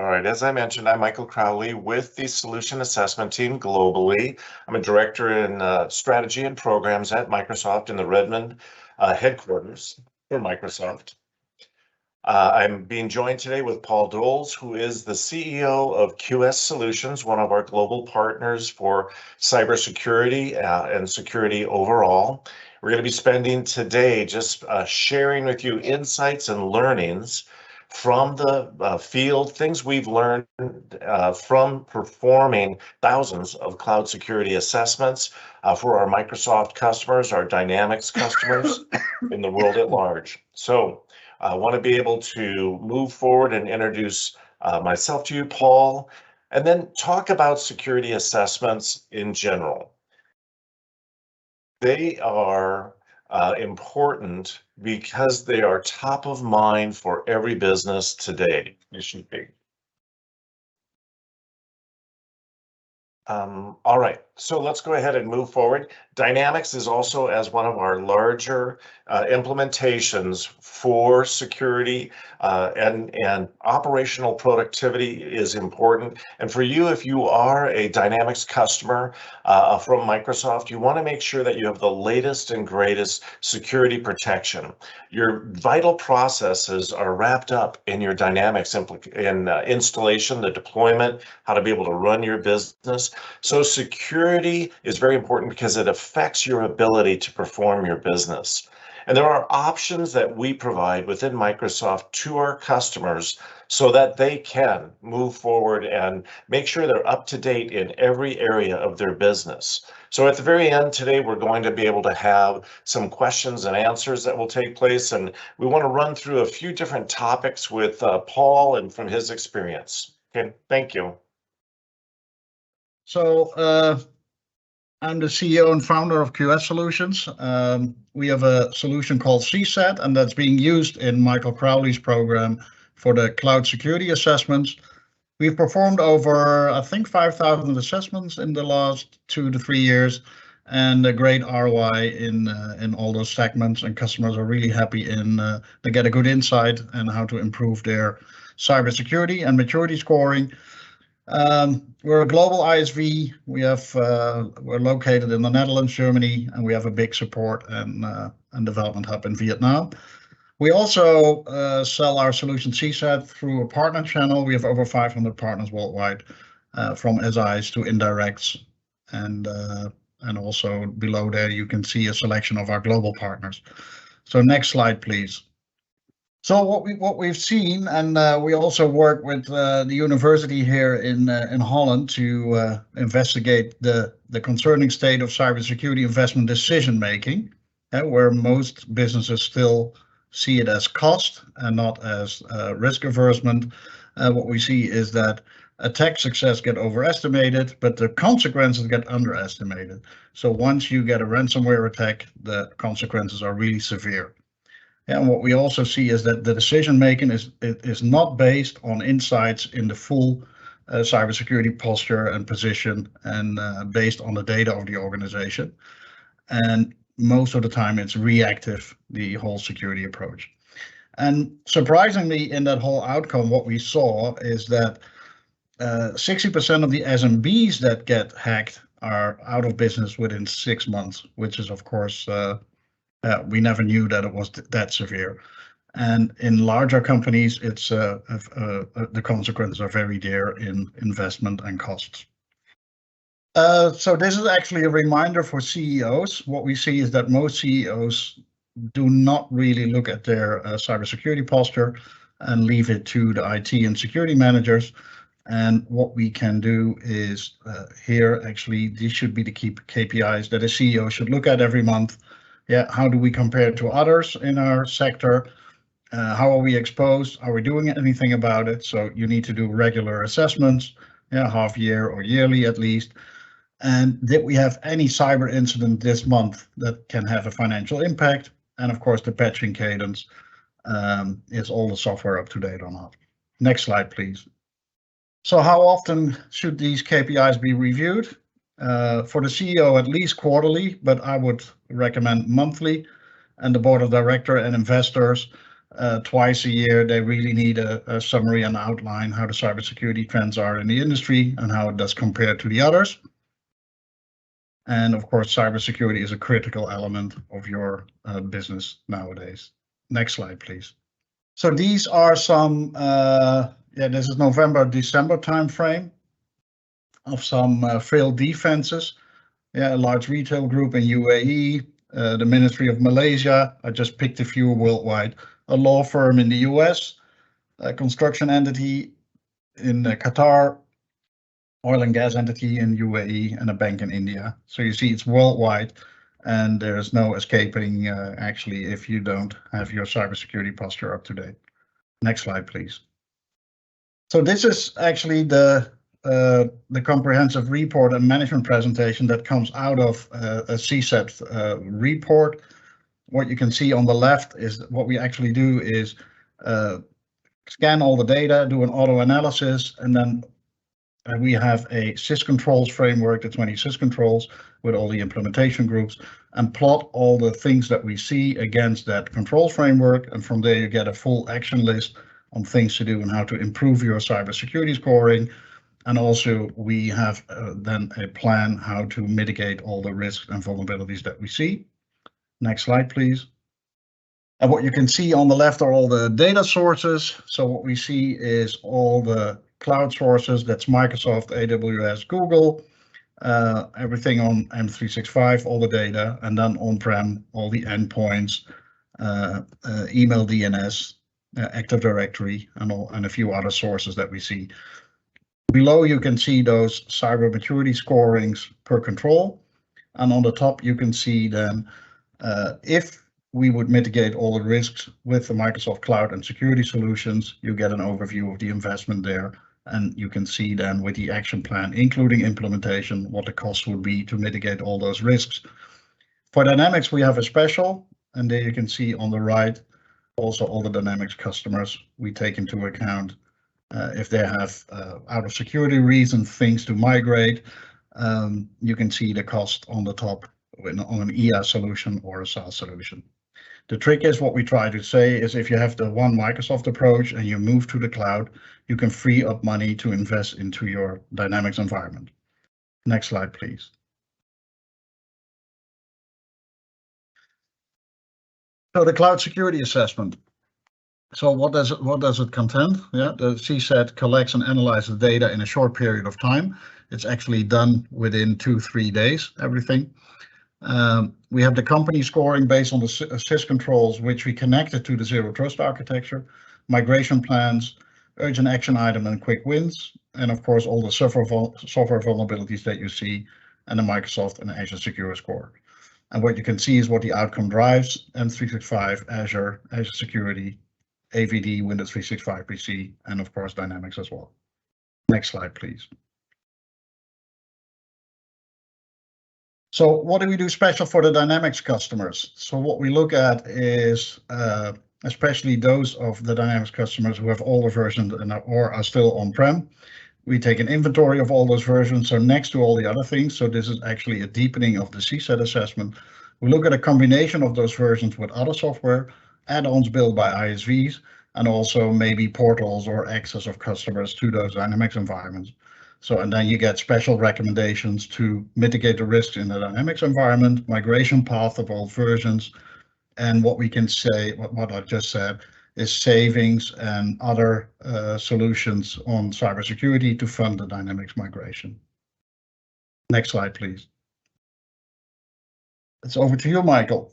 All right, as I mentioned, I'm Michael Crowley with the Solution Assessment Team globally. I'm a director in strategy and programs at Microsoft in the Redmond headquarters for Microsoft. I'm being joined today with Paul Doles, who is the CEO of QS Solutions, one of our global partners for cybersecurity and security overall. We're going to be spending today just sharing with you insights and learnings from the field, things we've learned from performing thousands of cloud security assessments for our Microsoft customers, our Dynamics customers in the world at large. So I want to be able to move forward and introduce myself to you, Paul, and then talk about security assessments in general. They are important because they are top of mind for every business today. They should be. All right, so let's go ahead and move forward. Dynamics is also as one of our larger implementations for security and operational productivity is important. And for you, if you are a Dynamics customer from Microsoft, you want to make sure that you have the latest and greatest security protection. Your vital processes are wrapped up in your Dynamics installation, the deployment, how to be able to run your business. So security is very important because it affects your ability to perform your business. And there are options that we provide within Microsoft to our customers so that they can move forward and make sure they're up to date in every area of their business. So at the very end today, we're going to be able to have some questions and answers that will take place. And we want to run through a few different topics with Paul and from his experience. Okay, thank you. So I'm the CEO and founder of QS Solutions. We have a solution called CSAT, and that's being used in Michael Crowley's program for the cloud security assessments. We've performed over, I think, 5,000 assessments in the last 2 to 3 years, and a great ROI in all those segments. And customers are really happy they get a good insight on how to improve their cybersecurity and maturity scoring. We're a global ISV. We're located in the Netherlands, Germany, and we have a big support and development hub in Vietnam. We also sell our solution CSAT through a partner channel. We have over 500 partners worldwide, from SIs to indirects, and also below there you can see a selection of our global partners. So next slide, please. So what we've seen, and we also work with the university here in Holland to investigate the concerning state of cybersecurity investment decision making, where most businesses still see it as cost and not as risk aversion. What we see is that attack success get overestimated, but the consequences get underestimated. So once you get a ransomware attack, the consequences are really severe. And what we also see is that the decision making is not based on insights in the full cybersecurity posture and position, and based on the data of the organization. And most of the time it's reactive, the whole security approach. And surprisingly, in that whole outcome, what we saw is that 60% of the SMBs that get hacked are out of business within 6 months, which is, of course, we never knew that it was that severe. And in larger companies, it's the consequences are very dear in investment and costs. So this is actually a reminder for CEOs. What we see is that most CEOs do not really look at their cybersecurity posture and leave it to the IT and security managers. And what we can do is here, actually, these should be the key KPIs that a CEO should look at every month. Yeah, how do we compare to others in our sector? How are we exposed? Are we doing anything about it? So you need to do regular assessments, half year or yearly at least. And did we have any cyber incident this month that can have a financial impact? And of course, the patching cadence, is all the software up to date or not? Next slide, please. So how often should these KPIs be reviewed? For the CEO, at least quarterly, but I would recommend monthly. And the board of directors and investors twice a year. They really need a summary and outline how the cybersecurity trends are in the industry and how it does compare to the others. And of course, cybersecurity is a critical element of your business nowadays. Next slide, please. So these are some, this is November, December timeframe of some failed defenses. Yeah, a large retail group in UAE, the Ministry of Malaysia, I just picked a few worldwide, a law firm in the US, a construction entity in Qatar, oil and gas entity in UAE, and a bank in India. So you see it's worldwide, and there's no escaping actually if you don't have your cybersecurity posture up to date. Next slide, please. So this is actually the comprehensive report and management presentation that comes out of a CSAT report. What you can see on the left is what we actually do is scan all the data, do an auto analysis, and then we have a syscontrols framework, the 20 syscontrols with all the implementation groups, and plot all the things that we see against that control framework. And from there you get a full action list on things to do and how to improve your cybersecurity scoring. And also we have then a plan how to mitigate all the risks and vulnerabilities that we see. Next slide, please. And what you can see on the left are all the data sources. So what we see is all the cloud sources, that's Microsoft, AWS, Google, everything on M365, all the data, and then on-prem, all the endpoints, email DNS, Active Directory, and a few other sources that we see. Below you can see those cyber maturity scorings per control, and on the top you can see then if we would mitigate all the risks with the Microsoft Cloud and security solutions, you get an overview of the investment there, and you can see then with the action plan, including implementation, what the cost would be to mitigate all those risks. For Dynamics, we have a special, and there you can see on the right also all the Dynamics customers we take into account. If they have, out of security reasons, things to migrate, you can see the cost on the top on an EA solution or a SaaS solution. The trick is, what we try to say is, if you have the one Microsoft approach and you move to the cloud, you can free up money to invest into your Dynamics environment. Next slide, please. So the cloud security assessment. So what does it contain? Yeah, the CSAT collects and analyzes data in a short period of time. It's actually done within 2-3 days, everything. We have the company scoring based on the syscontrols, which we connected to the Zero Trust architecture, migration plans, urgent action item and quick wins, and of course all the software vulnerabilities that you see, and the Microsoft and Azure Secure Score. And what you can see is what the outcome drives: M365, Azure Security, AVD, Windows 365 PC, and of course Dynamics as well. Next slide, please. So what do we do special for the Dynamics customers? So what we look at is especially those of the Dynamics customers who have older versions or are still on-prem. We take an inventory of all those versions, so next to all the other things. So this is actually a deepening of the CSAT assessment. We look at a combination of those versions with other software, add-ons built by ISVs, and also maybe portals or access of customers to those Dynamics environments. So, and then you get special recommendations to mitigate the risks in the Dynamics environment, migration path of all versions, and what we can say, what I just said, is savings and other solutions on cybersecurity to fund the Dynamics migration. Next slide, please. It's over to you, Michael.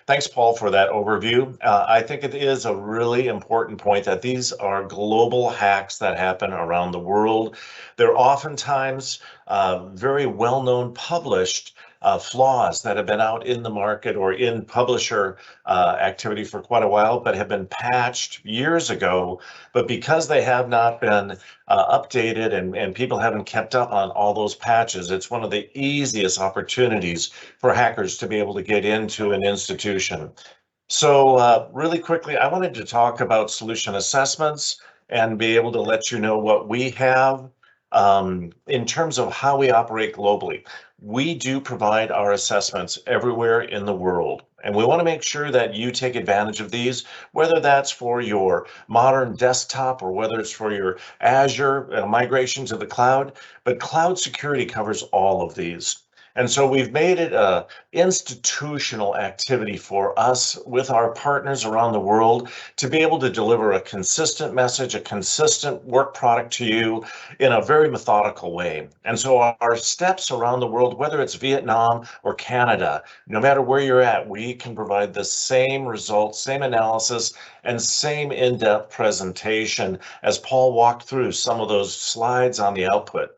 Thanks, Paul, for that overview. I think it is a really important point that these are global hacks that happen around the world. They're oftentimes very well-known published flaws that have been out in the market or in publisher activity for quite a while, but have been patched years ago. But because they have not been updated and people haven't kept up on all those patches, it's one of the easiest opportunities for hackers to be able to get into an institution. So really quickly, I wanted to talk about solution assessments and be able to let you know what we have in terms of how we operate globally. We do provide our assessments everywhere in the world. And we want to make sure that you take advantage of these, whether that's for your modern desktop or whether it's for your Azure migration to the cloud. But cloud security covers all of these. And so we've made it a institutional activity for us with our partners around the world to be able to deliver a consistent message, a consistent work product to you in a very methodical way. And so our steps around the world, whether it's Vietnam or Canada, no matter where you're at, we can provide the same results, same analysis, and same in-depth presentation as Paul walked through some of those slides on the output.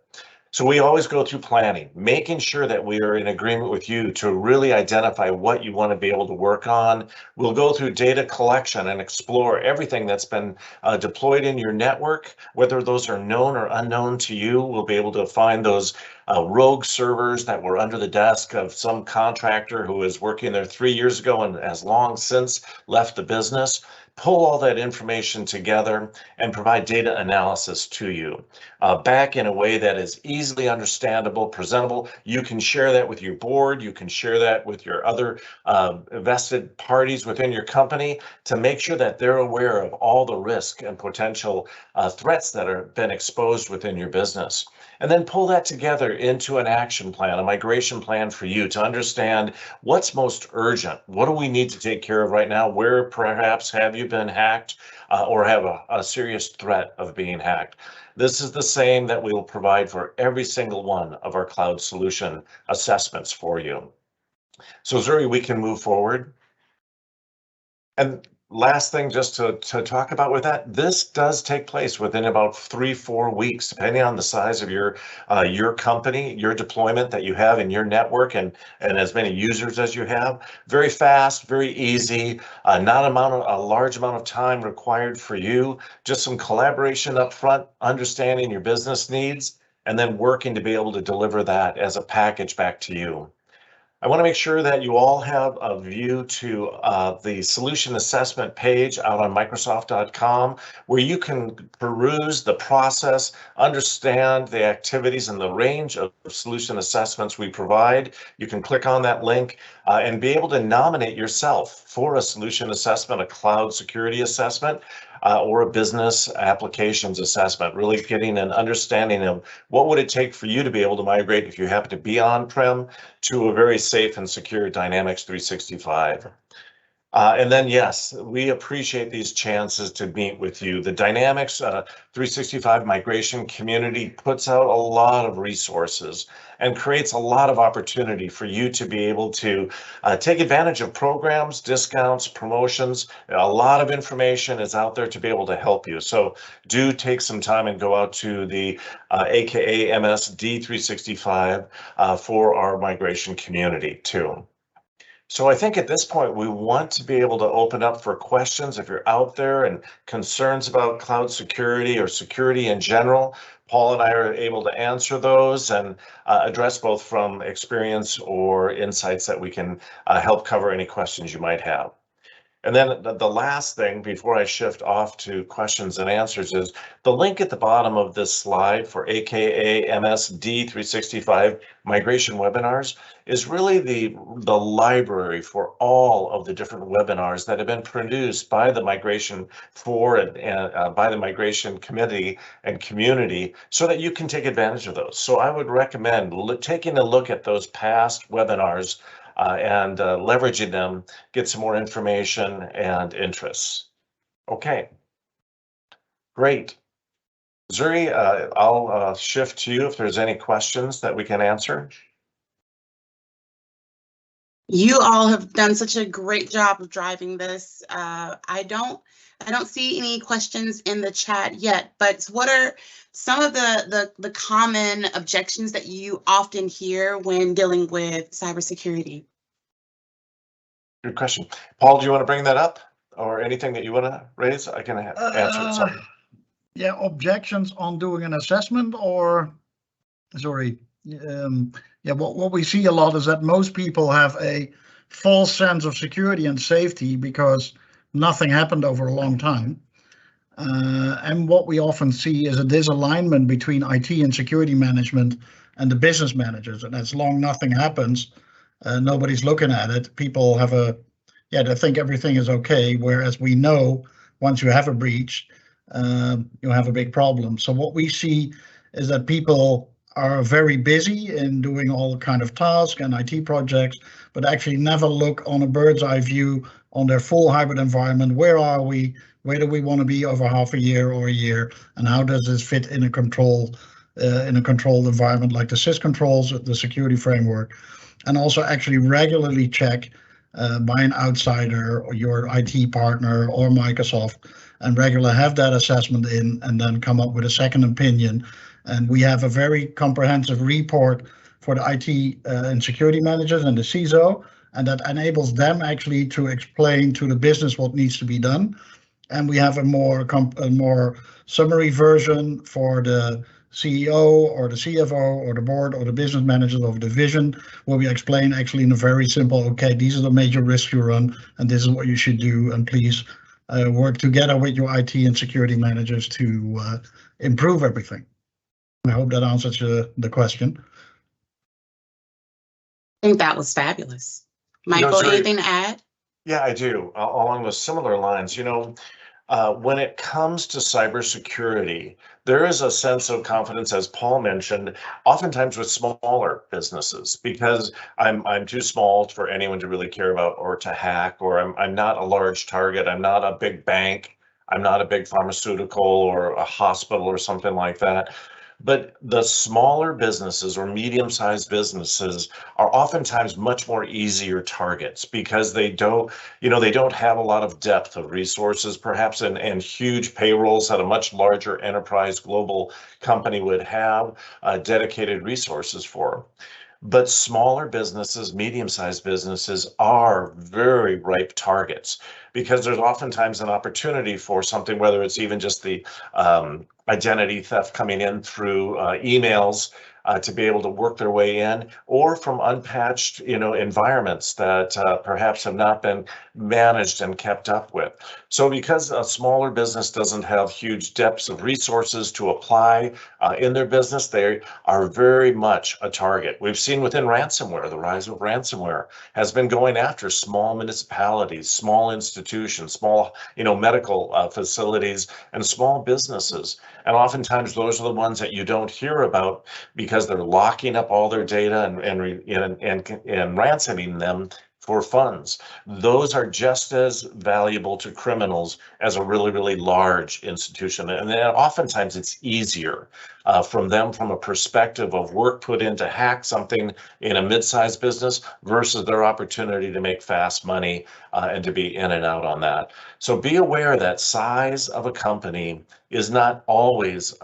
So we always go through planning, making sure that we are in agreement with you to really identify what you want to be able to work on. We'll go through data collection and explore everything that's been deployed in your network, whether those are known or unknown to you. We'll be able to find those rogue servers that were under the desk of some contractor who was working there 3 years ago and has long since left the business. Pull all that information together and provide data analysis to you back in a way that is easily understandable, presentable. You can share that with your board. You can share that with your other vested parties within your company to make sure that they're aware of all the risk and potential threats that have been exposed within your business. And then pull that together into an action plan, a migration plan for you to understand what's most urgent. What do we need to take care of right now? Where perhaps have you been hacked or have a serious threat of being hacked? This is the same that we will provide for every single one of our cloud solution assessments for you. So Zuri, we can move forward. And last thing just to talk about with that, this does take place within about 3-4 weeks, depending on the size of your company, your deployment that you have in your network and as many users as you have. Very fast, very easy, not a large amount of time required for you, just some collaboration up front, understanding your business needs, and then working to be able to deliver that as a package back to you. I want to make sure that you all have a view to the solution assessment page out on Microsoft.com, where you can peruse the process, understand the activities and the range of solution assessments we provide. You can click on that link and be able to nominate yourself for a solution assessment, a cloud security assessment, or a business applications assessment, really getting an understanding of what would it take for you to be able to migrate if you happen to be on-prem to a very safe and secure Dynamics 365. And then, yes, we appreciate these chances to meet with you. The Dynamics 365 migration community puts out a lot of resources and creates a lot of opportunity for you to be able to take advantage of programs, discounts, promotions. A lot of information is out there to be able to help you. So do take some time and go out to the AKA MSD 365 for our migration community too. So I think at this point, we want to be able to open up for questions. If you're out there and concerns about cloud security or security in general, Paul and I are able to answer those and address both from experience or insights that we can help cover any questions you might have. And then the last thing before I shift off to questions and answers is the link at the bottom of this slide for AKA MSD 365 migration webinars is really the library for all of the different webinars that have been produced by the migration by the migration committee and community so that you can take advantage of those. So I would recommend taking a look at those past webinars and leveraging them, get some more information and interests. Okay, great. Zuri, I'll shift to you if there's any questions that we can answer. You all have done such a great job of driving this. I don't see any questions in the chat yet, but what are some of the common objections that you often hear when dealing with cybersecurity? Good question. Paul, do you want to bring that up or anything that you want to raise? I can answer something. Yeah, objections on doing an assessment or, sorry. Yeah, what we see a lot is that most people have a false sense of security and safety because nothing happened over a long time. And what we often see is a disalignment between IT and security management and the business managers. And as long nothing happens, nobody's looking at it. People have a yeah, they think everything is okay, whereas we know once you have a breach, you have a big problem. So what we see is that people are very busy in doing all kind of tasks and IT projects, but actually never look on a bird's eye view on their full hybrid environment. Where are we? Where do we want to be over half a year or a year? And how does this fit in a controlled environment like the sys controls, the security framework, and also actually regularly check by an outsider or your IT partner or Microsoft, and regularly have that assessment in, and then come up with a second opinion. And we have a very comprehensive report for the IT and security managers and the CISO, and that enables them actually to explain to the business what needs to be done. And we have a more summary version for the CEO or the CFO or the board or the business managers of division, where we explain actually in a very simple, okay, these are the major risks you run, and this is what you should do, and please work together with your IT and security managers to improve everything. I hope that answers the question. I think that was fabulous. Michael, anything to add? Yeah, I do. Along with similar lines, when it comes to cybersecurity, there is a sense of confidence, as Paul mentioned, oftentimes with smaller businesses, because I'm too small for anyone to really care about or to hack, or I'm not a large target. I'm not a big bank. I'm not a big pharmaceutical or a hospital or something like that. But the smaller businesses or medium-sized businesses are oftentimes much more easier targets, because they don't have a lot of depth of resources, perhaps, and huge payrolls that a much larger enterprise global company would have dedicated resources for. But smaller businesses, medium-sized businesses are very ripe targets, because there's oftentimes an opportunity for something, whether it's even just the identity theft coming in through emails, to be able to work their way in, or from unpatched, environments that perhaps have not been managed and kept up with. So because a smaller business doesn't have huge depths of resources to apply in their business, they are very much a target. We've seen within ransomware, the rise of ransomware has been going after small municipalities, small institutions, small, medical facilities, and small businesses. And oftentimes those are the ones that you don't hear about, because they're locking up all their data and ransoming them for funds. Those are just as valuable to criminals as a really, really large institution. And then oftentimes it's easier from a perspective of work put in to hack something in a mid-sized business versus their opportunity to make fast money and to be in and out on that. So be aware that size of a company is not always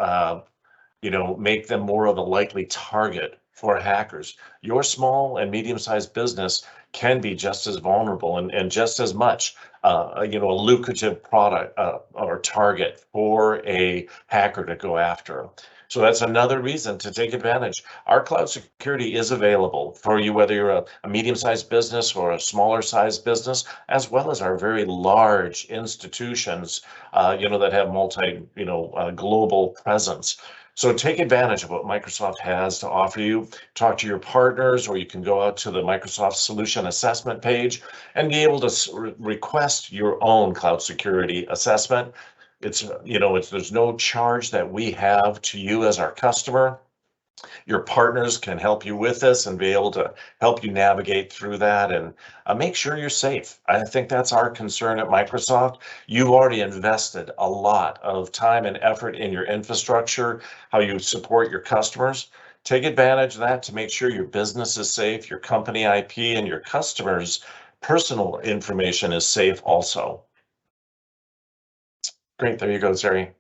make them more of a likely target for hackers. Your small and medium-sized business can be just as vulnerable and just as much a lucrative product or target for a hacker to go after. So that's another reason to take advantage. Our cloud security is available for you, whether you're a medium-sized business or a smaller-sized business, as well as our very large institutions, that have global presence. So take advantage of what Microsoft has to offer you. Talk to your partners, or you can go out to the Microsoft Solution Assessment page and be able to request your own cloud security assessment. There's no charge that we have to you as our customer. Your partners can help you with this and be able to help you navigate through that and make sure you're safe. I think that's our concern at Microsoft. You've already invested a lot of time and effort in your infrastructure, how you support your customers. Take advantage of that to make sure your business is safe, your company IP, and your customers' personal information is safe also. Great, there you go, Zeri.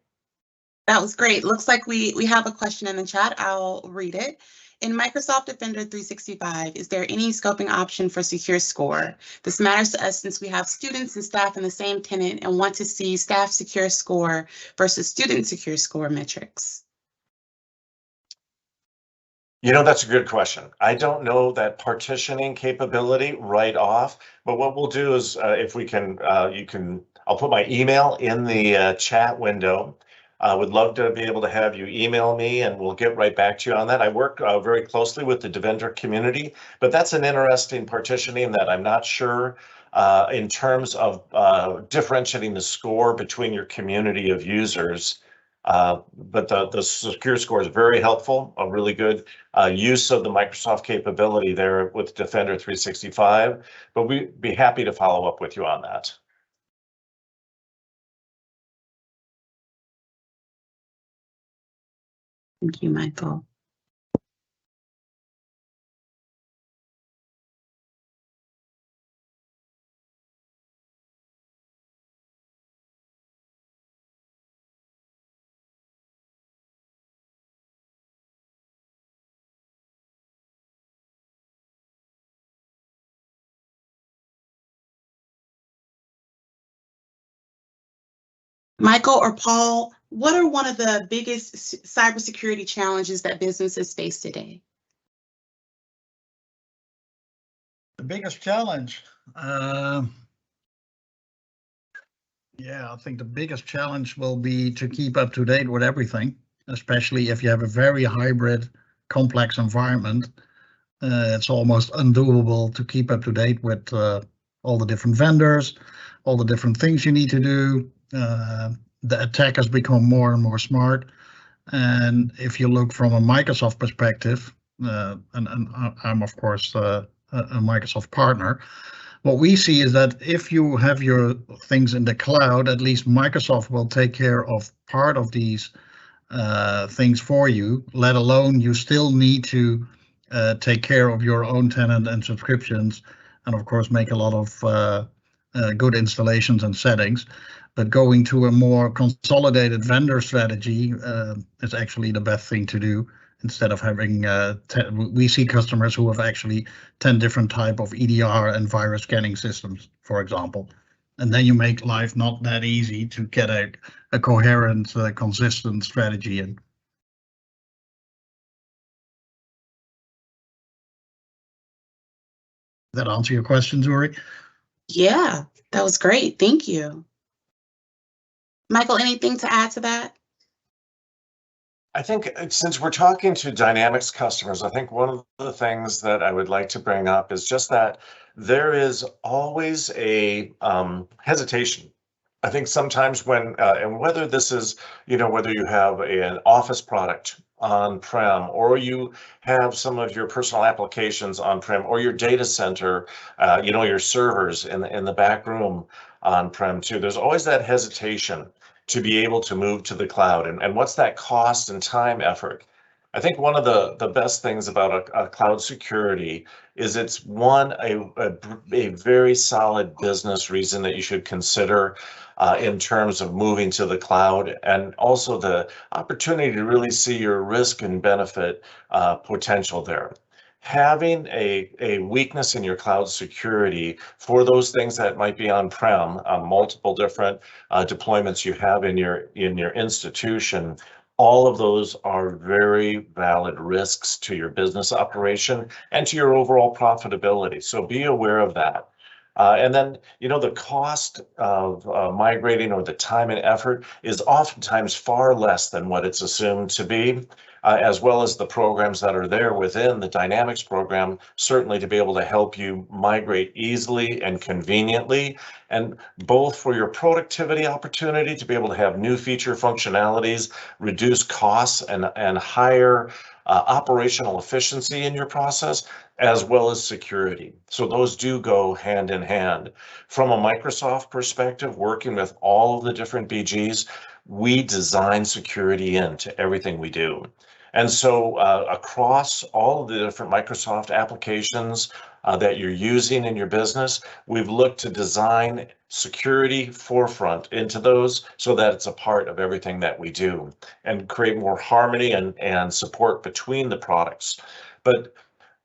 That was great. Looks like we have a question in the chat. I'll read it. In Microsoft Defender 365, is there any scoping option for secure score? This matters to us since we have students and staff in the same tenant and want to see staff secure score versus student secure score metrics. That's a good question. I don't know that partitioning capability right off, but what we'll do is if we can, I'll put my email in the chat window. I would love to be able to have you email me, and we'll get right back to you on that. I work very closely with the Defender community, but that's an interesting partitioning that I'm not sure in terms of differentiating the score between your community of users. But the secure score is very helpful, a really good use of the Microsoft capability there with Defender 365, but we'd be happy to follow up with you on that. Thank you, Michael. Michael or Paul, what are one of the biggest cybersecurity challenges that businesses face today? The biggest challenge, yeah, I think the biggest challenge will be to keep up to date with everything, especially if you have a very hybrid, complex environment. It's almost undoable to keep up to date with all the different vendors, all the different things you need to do. The attackers become more and more smart. And if you look from a Microsoft perspective, and I'm of course a Microsoft partner, what we see is that if you have your things in the cloud, at least Microsoft will take care of part of these things for you, let alone you still need to take care of your own tenant and subscriptions, and of course make a lot of good installations and settings. But going to a more consolidated vendor strategy is actually the best thing to do, instead of having, we see customers who have actually 10 different type of EDR and virus scanning systems, for example. And then you make life not that easy to get a coherent, consistent strategy in. Does that answer your question, Zuri? Yeah, that was great. Thank you. Michael, anything to add to that? I think since we're talking to Dynamics customers, I think one of the things that I would like to bring up is just that there is always a hesitation. I think sometimes when, and whether this is, whether you have an office product on-prem, or you have some of your personal applications on-prem, or your data center, your servers in the back room on-prem too, there's always that hesitation to be able to move to the cloud. And what's that cost and time effort? I think one of the best things about a cloud security is it's a very solid business reason that you should consider in terms of moving to the cloud, and also the opportunity to really see your risk and benefit potential there. Having a weakness in your cloud security for those things that might be on-prem, multiple different deployments you have in your institution, all of those are very valid risks to your business operation and to your overall profitability. So be aware of that. And then, the cost of migrating, or the time and effort, is oftentimes far less than what it's assumed to be, as well as the programs that are there within the Dynamics program, certainly to be able to help you migrate easily and conveniently, and both for your productivity opportunity to be able to have new feature functionalities, reduce costs, and higher operational efficiency in your process, as well as security. So those do go hand in hand. From a Microsoft perspective, working with all of the different BGs, we design security into everything we do. And so across all of the different Microsoft applications that you're using in your business, we've looked to design security forefront into those so that it's a part of everything that we do, and create more harmony and support between the products. But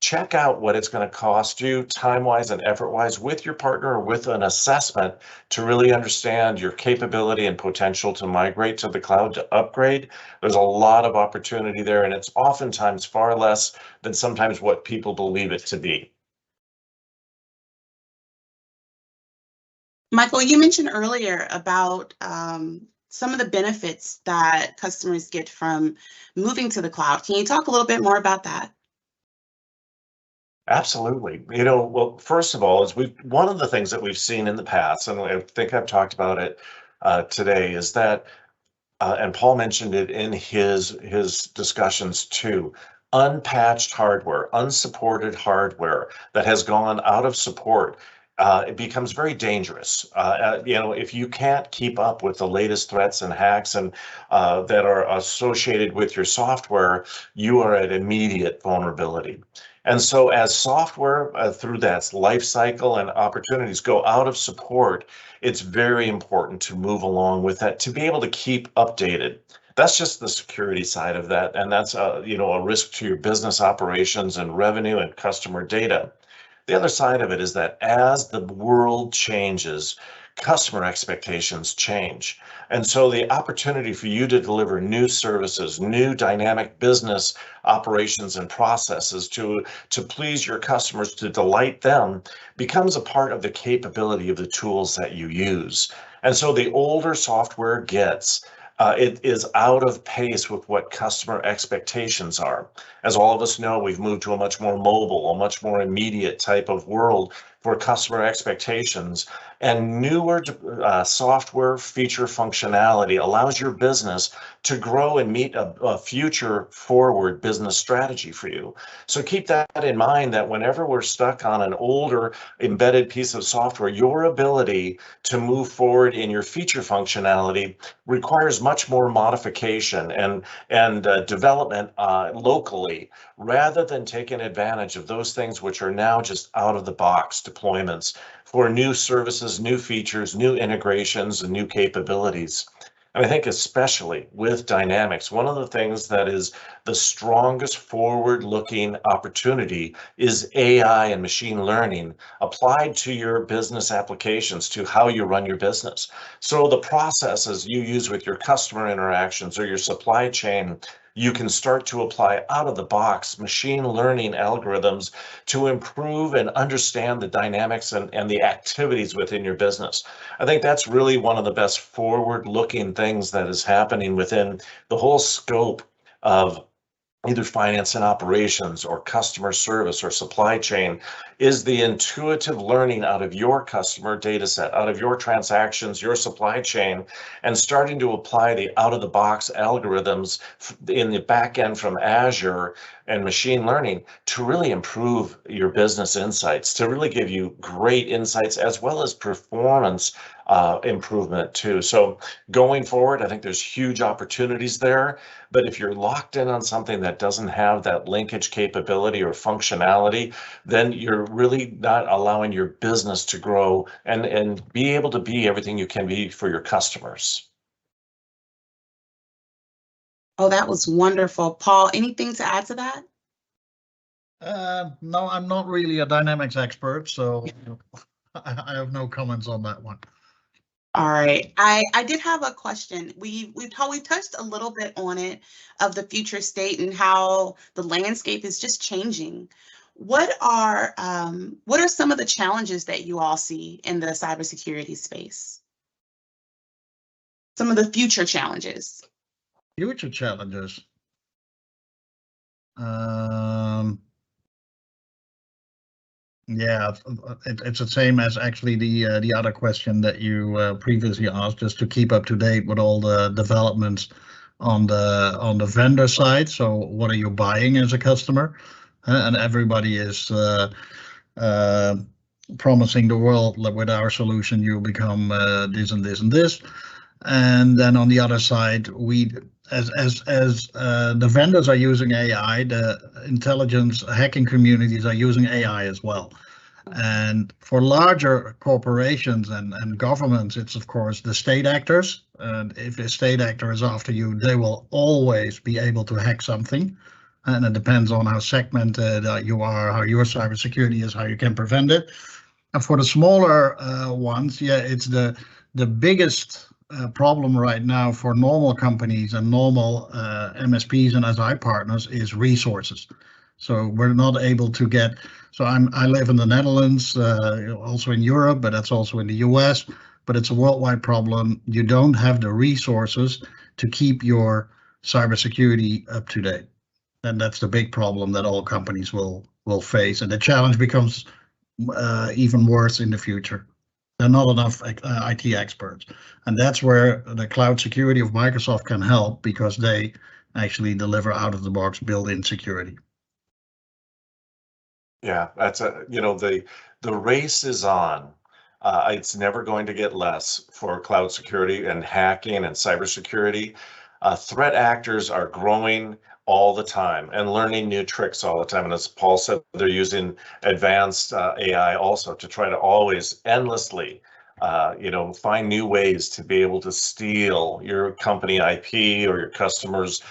check out what it's going to cost you time-wise and effort-wise with your partner, or with an assessment, to really understand your capability and potential to migrate to the cloud, to upgrade. There's a lot of opportunity there, and it's oftentimes far less than sometimes what people believe it to be. Michael, you mentioned earlier about some of the benefits that customers get from moving to the cloud. Can you talk a little bit more about that? Absolutely. Well, first of all, one of the things that we've seen in the past, and I think I've talked about it today, is that, and Paul mentioned it in his discussions too, unpatched hardware, unsupported hardware that has gone out of support. It becomes very dangerous. If you can't keep up with the latest threats and hacks and that are associated with your software, you are at immediate vulnerability. And so as software through that life cycle and opportunities go out of support, it's very important to move along with that, to be able to keep updated. That's just the security side of that. And that's a risk to your business operations and revenue and customer data. The other side of it is that as the world changes, customer expectations change. And so the opportunity for you to deliver new services, new dynamic business operations and processes to please your customers, to delight them, becomes a part of the capability of the tools that you use. And so the older software gets, it is out of pace with what customer expectations are. As all of us know, we've moved to a much more mobile, a much more immediate type of world for customer expectations. And newer software feature functionality allows your business to grow and meet a future forward business strategy for you. So keep that in mind, that whenever we're stuck on an older embedded piece of software, your ability to move forward in your feature functionality requires much more modification and development locally, rather than taking advantage of those things which are now just out of the box deployments for new services, new features, new integrations, and new capabilities. And I think especially with Dynamics, one of the things that is the strongest forward-looking opportunity is AI and machine learning applied to your business applications, to how you run your business. So the processes you use with your customer interactions or your supply chain, you can start to apply out of the box machine learning algorithms to improve and understand the dynamics and the activities within your business. I think that's really one of the best forward-looking things that is happening within the whole scope of either finance and operations or customer service or supply chain, is the intuitive learning out of your customer data set, out of your transactions, your supply chain, and starting to apply the out-of-the-box algorithms in the back end from Azure and machine learning to really improve your business insights, to really give you great insights as well as performance improvement too. So going forward, I think there's huge opportunities there. But if you're locked in on something that doesn't have that linkage capability or functionality, then you're really not allowing your business to grow and be able to be everything you can be for your customers. Oh, that was wonderful. Paul, anything to add to that? No, I'm not really a Dynamics expert, so I have no comments on that one. All right, I did have a question. We've touched a little bit on it, of the future state and how the landscape is just changing. What are some of the challenges that you all see in the cybersecurity space? Some of the future challenges. Future challenges. Yeah, it's the same as actually the other question that you previously asked, just to keep up to date with all the developments on the vendor side. So what are you buying as a customer? And everybody is promising the world that with our solution you'll become this and this and this. And then on the other side, as the vendors are using AI, the intelligence hacking communities are using AI as well. And for larger corporations and governments, it's of course the state actors. And if a state actor is after you, they will always be able to hack something. And it depends on how segmented you are, how your cybersecurity is, how you can prevent it. And for the smaller ones, yeah, it's the biggest problem right now for normal companies and normal MSPs and SI partners is resources. So we're not able to get, so I live in the Netherlands, also in Europe, but that's also in the US, but it's a worldwide problem. You don't have the resources to keep your cybersecurity up to date. And that's the big problem that all companies will will face, and the challenge becomes even worse in the future. There are not enough IT experts, and that's where the cloud security of Microsoft can help, because they actually deliver out-of-the-box built-in security. Yeah, that's the race is on. It's never going to get less for cloud security and hacking and cybersecurity. Threat actors are growing all the time and learning new tricks all the time. And as Paul said, they're using advanced AI also to try to always endlessly, find new ways to be able to steal your company IP or your customers'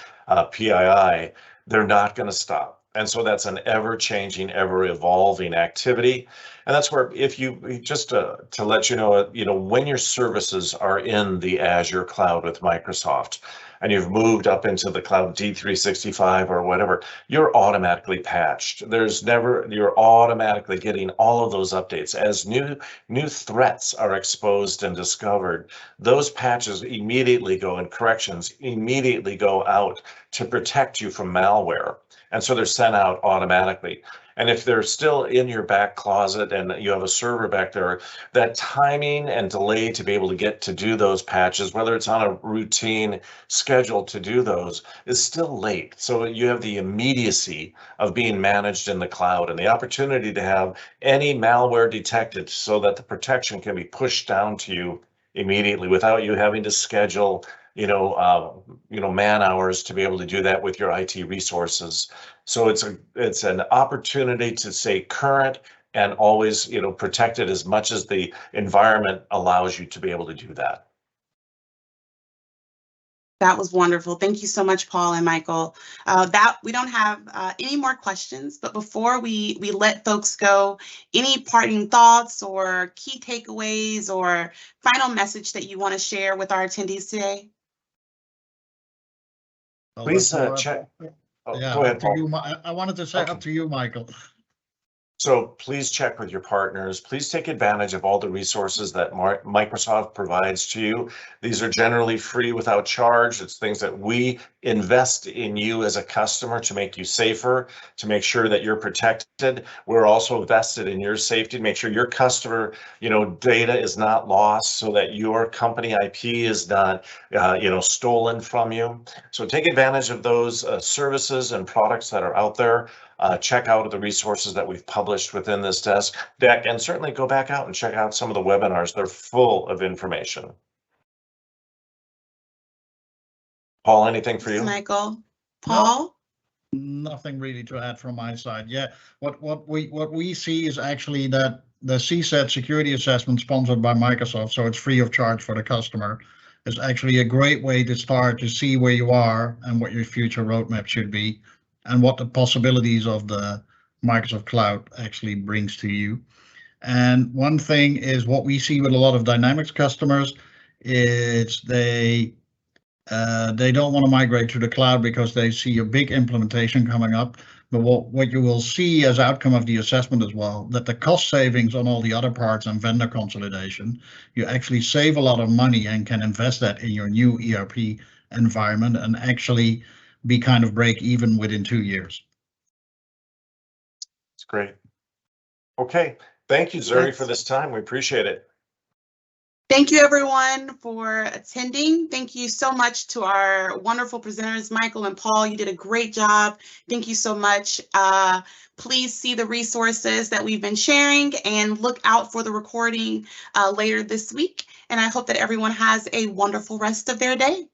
PII. They're not going to stop. And so that's an ever-changing, ever-evolving activity. And that's where, if you just to let you know, when your services are in the Azure cloud with Microsoft, and you've moved up into the cloud D365 or whatever, you're automatically patched. You're automatically getting all of those updates. As new threats are exposed and discovered, those patches immediately go, and corrections immediately go out to protect you from malware. And so they're sent out automatically. And if they're still in your back closet and you have a server back there, that timing and delay to be able to get to do those patches, whether it's on a routine schedule to do those, is still late. So you have the immediacy of being managed in the cloud and the opportunity to have any malware detected so that the protection can be pushed down to you immediately without you having to schedule man hours to be able to do that with your IT resources. So it's an opportunity to stay current and always, protected as much as the environment allows you to be able to do that. That was wonderful. Thank you so much, Paul and Michael. That we don't have any more questions, but before we let folks go, any parting thoughts or key takeaways or final message that you want to share with our attendees today? Please check. Yeah, go ahead, Paul. I wanted to say up to you, Michael. So please check with your partners. Please take advantage of all the resources that Microsoft provides to you. These are generally free without charge. It's things that we invest in you as a customer to make you safer, to make sure that you're protected. We're also vested in your safety to make sure your customer, data is not lost, so that your company IP is not, stolen from you. So take advantage of those services and products that are out there. Check out the resources that we've published within this deck, and certainly go back out and check out some of the webinars. They're full of information. Paul, anything for you? Michael, Paul? Nothing really to add from my side. Yeah, what we see is actually that the CSAT security assessment sponsored by Microsoft, so it's free of charge for the customer, is actually a great way to start to see where you are and what your future roadmap should be, and what the possibilities of the Microsoft Cloud actually brings to you. And one thing is what we see with a lot of Dynamics customers is they don't want to migrate to the cloud because they see a big implementation coming up. But what you will see as outcome of the assessment as well, that the cost savings on all the other parts and vendor consolidation, you actually save a lot of money and can invest that in your new ERP environment and actually be kind of break even within 2 years. It's great. Okay. Thank you, Zuri, for this time. We appreciate it. Thank you, everyone, for attending. Thank you so much to our wonderful presenters, Michael and Paul. You did a great job. Thank you so much. Please see the resources that we've been sharing and look out for the recording later this week. And I hope that everyone has a wonderful rest of their day.